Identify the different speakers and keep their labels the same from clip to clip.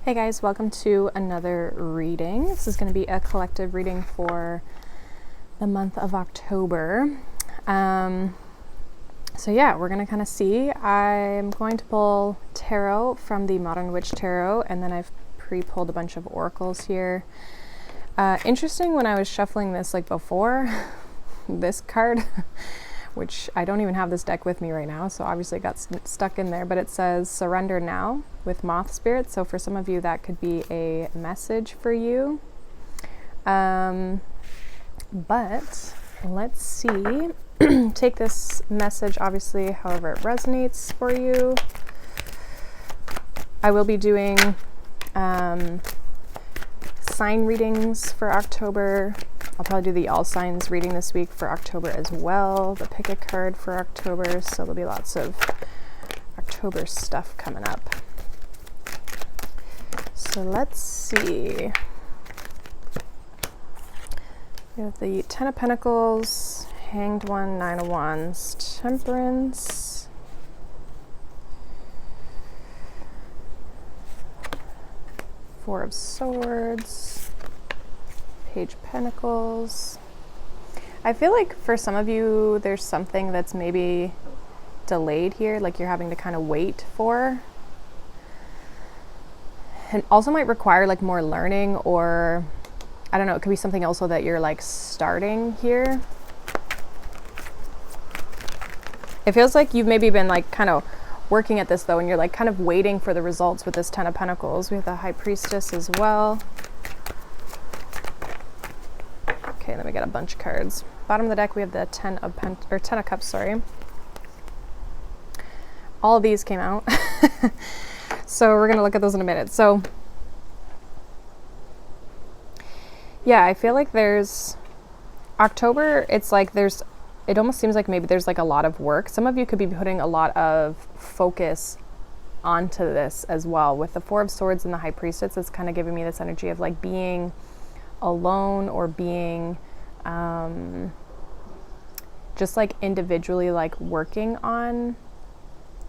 Speaker 1: Hey guys, welcome to another reading. This is going to be a collective reading for the month of October. So yeah, we're going to kind of see. I'm going to pull tarot from the Modern Witch Tarot, and then I've pre-pulled a bunch of oracles here. Interesting, when I was shuffling this like before, this card, which I don't even have this deck with me right now, so obviously it got stuck in there, but it says surrender now with moth spirit. So for some of you that could be a message for you. But let's see. Take this message obviously however it resonates for you. I will be doing sign readings for October. I'll probably do the all signs reading this week for October as well. The pick a card for October. So there'll be lots of October stuff coming up. So let's see. We have the Ten of Pentacles, Hanged One, Nine of Wands, Temperance, Four of Swords, Page of Pentacles. I feel like for some of you, there's something that's maybe delayed here, like you're having to kind of wait for. And also might require like more learning, or I don't know, it could be something also that you're like starting here. It feels like you've maybe been like kind of working at this though, and you're like kind of waiting for the results with this Ten of Pentacles. We have the High Priestess as well. Okay, then we got a bunch of cards. Bottom of the deck we have the Ten of Cups, sorry. All of these came out. So we're going to look at those in a minute. So yeah, I feel like there's October, it's like it almost seems like maybe there's like a lot of work. Some of you could be putting a lot of focus onto this as well. With the Four of Swords and the High Priestess, it's kind of giving me this energy of like being alone, or being just like individually like working on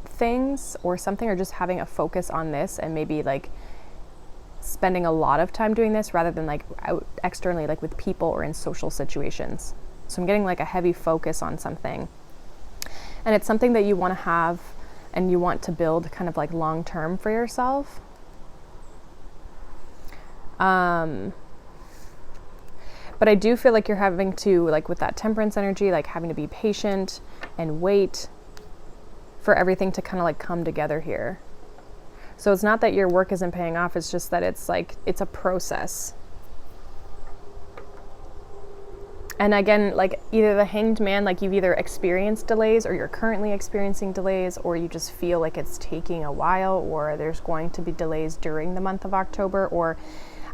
Speaker 1: things or something, or just having a focus on this and maybe like spending a lot of time doing this rather than like out externally, like with people or in social situations. So I'm getting like a heavy focus on something, and it's something that you want to have and you want to build kind of like long term for yourself. But I do feel like you're having to, like with that Temperance energy, like having to be patient and wait for everything to kind of like come together here. So it's not that your work isn't paying off, it's just that it's like, it's a process. And again, like either the Hanged Man, like you've either experienced delays, or you're currently experiencing delays, or you just feel like it's taking a while, or there's going to be delays during the month of October, or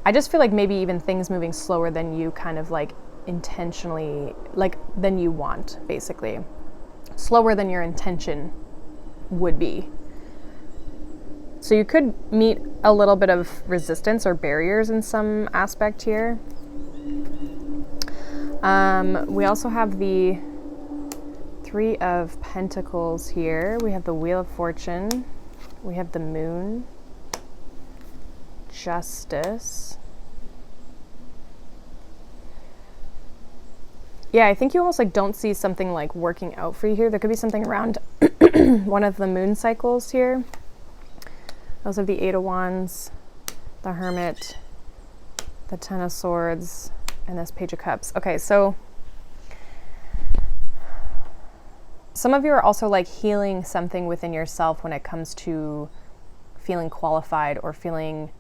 Speaker 1: I just feel like maybe even things moving slower than you kind of like intentionally, like than you want, basically. Slower than your intention would be. So you could meet a little bit of resistance or barriers in some aspect here. We also have the Three of Pentacles here. We have the Wheel of Fortune. We have the Moon. Justice. Yeah, I think you almost like don't see something like working out for you here. There could be something around one of the moon cycles here. Those are the Eight of Wands, the Hermit, the Ten of Swords, and this Page of Cups. Okay, so some of you are also like healing something within yourself when it comes to feeling qualified or feeling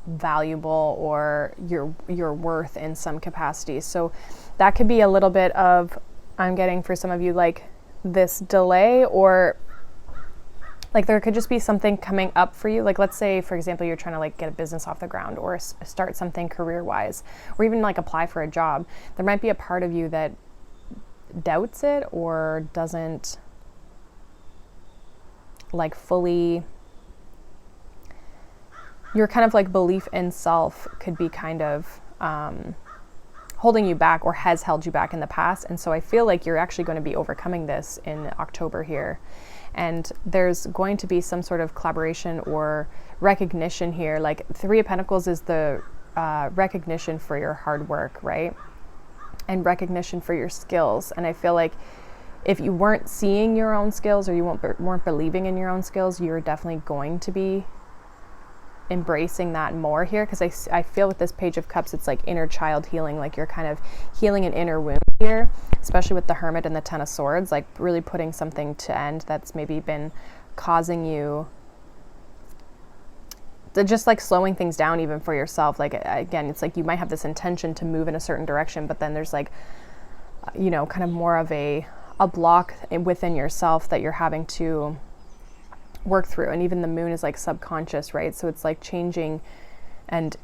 Speaker 1: valuable, or your worth in some capacity. So that could be a little bit of, I'm getting for some of you like this delay, or like there could just be something coming up for you. Like let's say, for example, you're trying to like get a business off the ground, or start something career-wise, or even like apply for a job. There might be a part of you that doubts it, or doesn't like fully, your kind of like belief in self could be kind of holding you back or has held you back in the past. And so I feel like you're actually going to be overcoming this in October here. And there's going to be some sort of collaboration or recognition here. Like 3 of Pentacles is the recognition for your hard work, right? And recognition for your skills. And I feel like if you weren't seeing your own skills, or you weren't believing in your own skills, you're definitely going to be embracing that more here, because I feel with this Page of Cups, it's like inner child healing, like you're kind of healing an inner wound here, especially with the Hermit and the Ten of Swords, like really putting something to end that's maybe been causing you to just like slowing things down even for yourself. Like again, it's like you might have this intention to move in a certain direction, but then there's like, you know, kind of more of a block within yourself that you're having to work through. And even the moon is like subconscious, right? So it's like changing and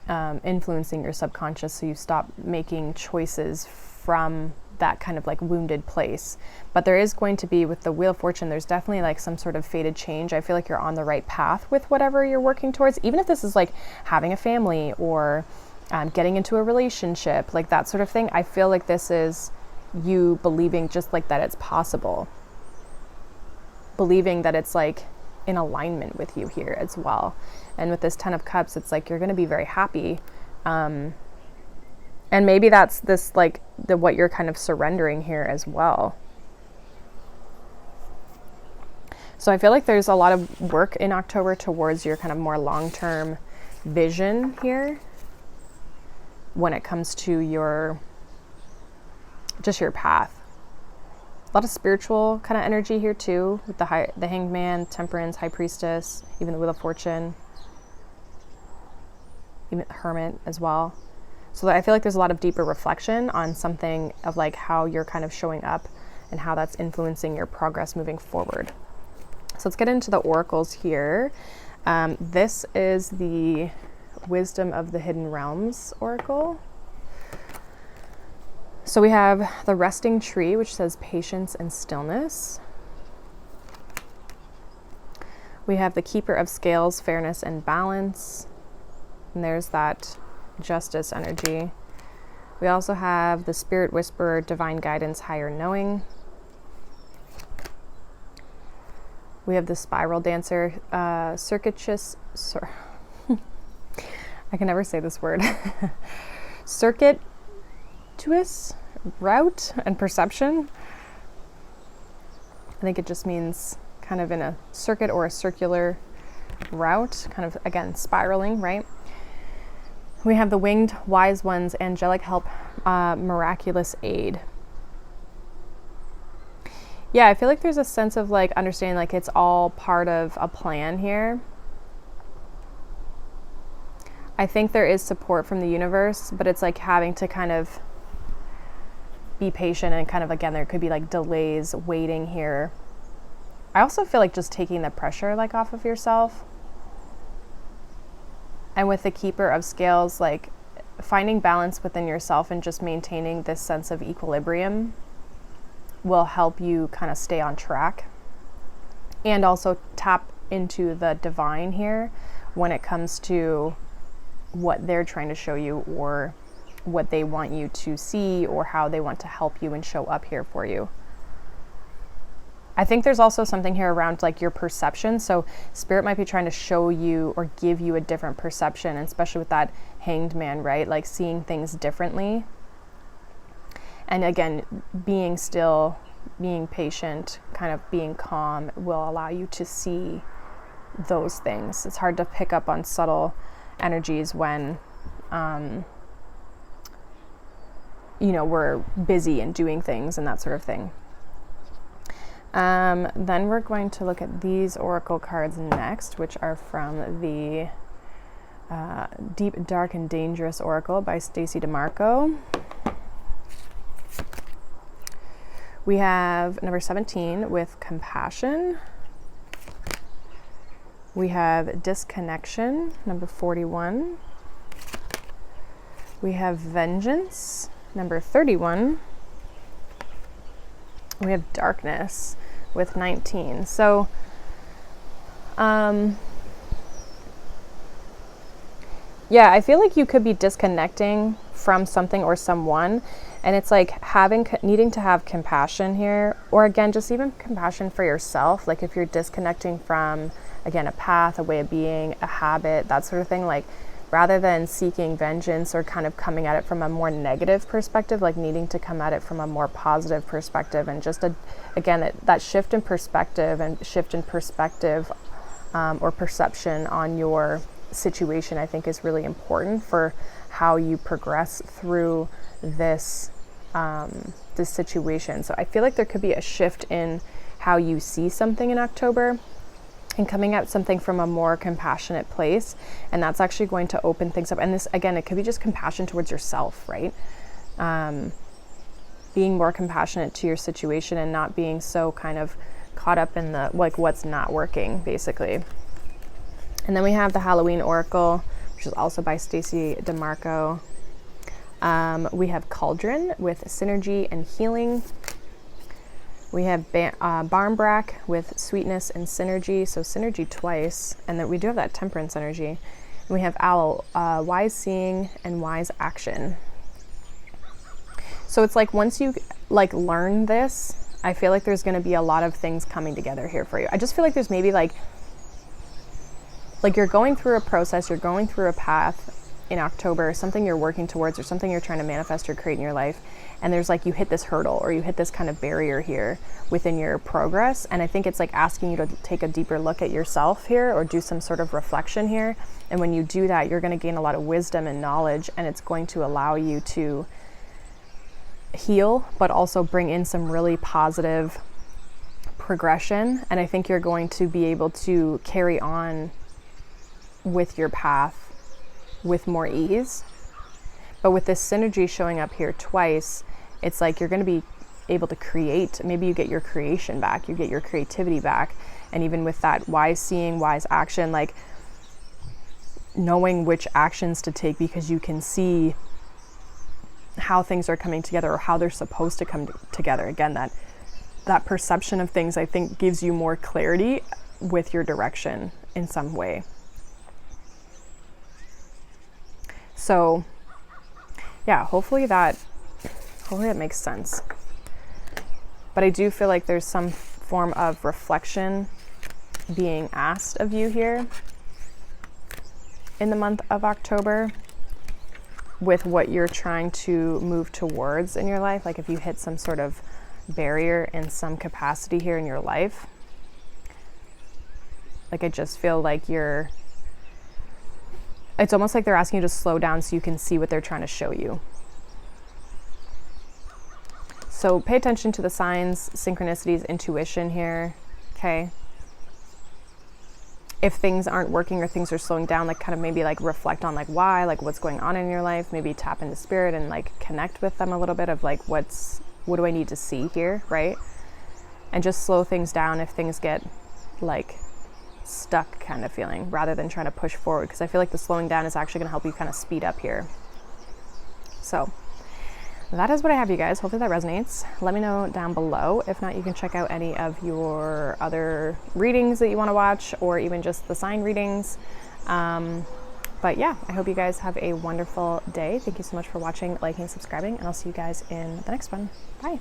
Speaker 1: influencing your subconscious, so you stop making choices from that kind of like wounded place. But there is going to be, with the Wheel of Fortune, there's definitely like some sort of fated change. I feel like you're on the right path with whatever you're working towards, even if this is like having a family or getting into a relationship, like that sort of thing. I feel like this is you believing just like that it's possible, believing that it's like in alignment with you here as well. And with this Ten of Cups, it's like you're going to be very happy, and maybe that's this like what you're kind of surrendering here as well. So I feel like there's a lot of work in October towards your kind of more long-term vision here when it comes to your path. A lot of spiritual kind of energy here too, with the Hanged Man, Temperance, High Priestess, even the Wheel of Fortune, even the Hermit as well. So I feel like there's a lot of deeper reflection on something of like how you're kind of showing up and how that's influencing your progress moving forward. So let's get into the oracles here. This is the Wisdom of the Hidden Realms oracle. So we have the Resting Tree, which says patience and stillness. We have the Keeper of Scales, fairness and balance. And there's that justice energy. We also have the Spirit Whisperer, divine guidance, higher knowing. We have the Spiral Dancer, circuitous, I can never say this word. Circuitous route and perception. I think it just means kind of in a circuit or a circular route, kind of again spiraling, right? We have the Winged Wise Ones, angelic help, miraculous aid. Yeah, I feel like there's a sense of like understanding like it's all part of a plan here. I think there is support from the universe, but it's like having to kind of be patient, and kind of, again, there could be like delays waiting here. I also feel like just taking the pressure like off of yourself. And with the Keeper of Scales, like finding balance within yourself and just maintaining this sense of equilibrium will help you kind of stay on track, and also tap into the divine here when it comes to what they're trying to show you, or what they want you to see, or how they want to help you and show up here for you. I think there's also something here around like your perception. So Spirit might be trying to show you or give you a different perception, and especially with that Hanged Man, right? Like seeing things differently. And again, being still, being patient, kind of being calm will allow you to see those things. It's hard to pick up on subtle energies when you know, we're busy and doing things and that sort of thing. Then we're going to look at these oracle cards next, which are from the Deep, Dark, and Dangerous Oracle by Stacey DeMarco. We have number 17 with Compassion. We have Disconnection, number 41. We have Vengeance, number 31. We have Darkness with 19. So, yeah, I feel like you could be disconnecting from something or someone. And it's like needing to have compassion here, or again, just even compassion for yourself. Like if you're disconnecting from, again, a path, a way of being, a habit, that sort of thing, like rather than seeking vengeance or kind of coming at it from a more negative perspective, like needing to come at it from a more positive perspective. And just again, that shift in perspective or perception on your situation, I think is really important for how you progress through this situation. So I feel like there could be a shift in how you see something in October, and coming at something from a more compassionate place. And that's actually going to open things up. And this, again, it could be just compassion towards yourself, right? Being more compassionate to your situation and not being so kind of caught up in the, like, what's not working, basically. And then we have the Halloween Oracle, which is also by Stacey DeMarco. We have Cauldron with synergy and healing. We have Barmbrack with sweetness and synergy, so synergy twice. And then we do have that temperance energy. And we have Owl, wise seeing and wise action. So it's like once you like learn this, I feel like there's going to be a lot of things coming together here for you. I just feel like there's maybe like you're going through a process, you're going through a path in October, something you're working towards or something you're trying to manifest or create in your life. And there's like, you hit this hurdle or you hit this kind of barrier here within your progress. And I think it's like asking you to take a deeper look at yourself here or do some sort of reflection here. And when you do that, you're going to gain a lot of wisdom and knowledge, and it's going to allow you to heal, but also bring in some really positive progression. And I think you're going to be able to carry on with your path with more ease. But with this synergy showing up here twice, it's like you're going to be able to create. Maybe you get your creation back, you get your creativity back. And even with that wise seeing, wise action, like knowing which actions to take because you can see how things are coming together or how they're supposed to come together. Again, that perception of things, I think, gives you more clarity with your direction in some way. So yeah, hopefully that makes sense. But I do feel like there's some form of reflection being asked of you here in the month of October with what you're trying to move towards in your life. Like if you hit some sort of barrier in some capacity here in your life, like I just feel like it's almost like they're asking you to slow down so you can see what they're trying to show you. So pay attention to the signs, synchronicities, intuition here, okay? If things aren't working or things are slowing down, like kind of maybe like reflect on like why, like what's going on in your life, maybe tap into spirit and like connect with them a little bit of like what do I need to see here, right? And just slow things down if things get like stuck kind of feeling rather than trying to push forward, because I feel like the slowing down is actually going to help you kind of speed up here. So that is what I have, you guys. Hopefully that resonates. Let me know down below. If not, you can check out any of your other readings that you want to watch, or even just the sign readings. But yeah, I hope you guys have a wonderful day. Thank you so much for watching, liking, subscribing, and I'll see you guys in the next one. Bye.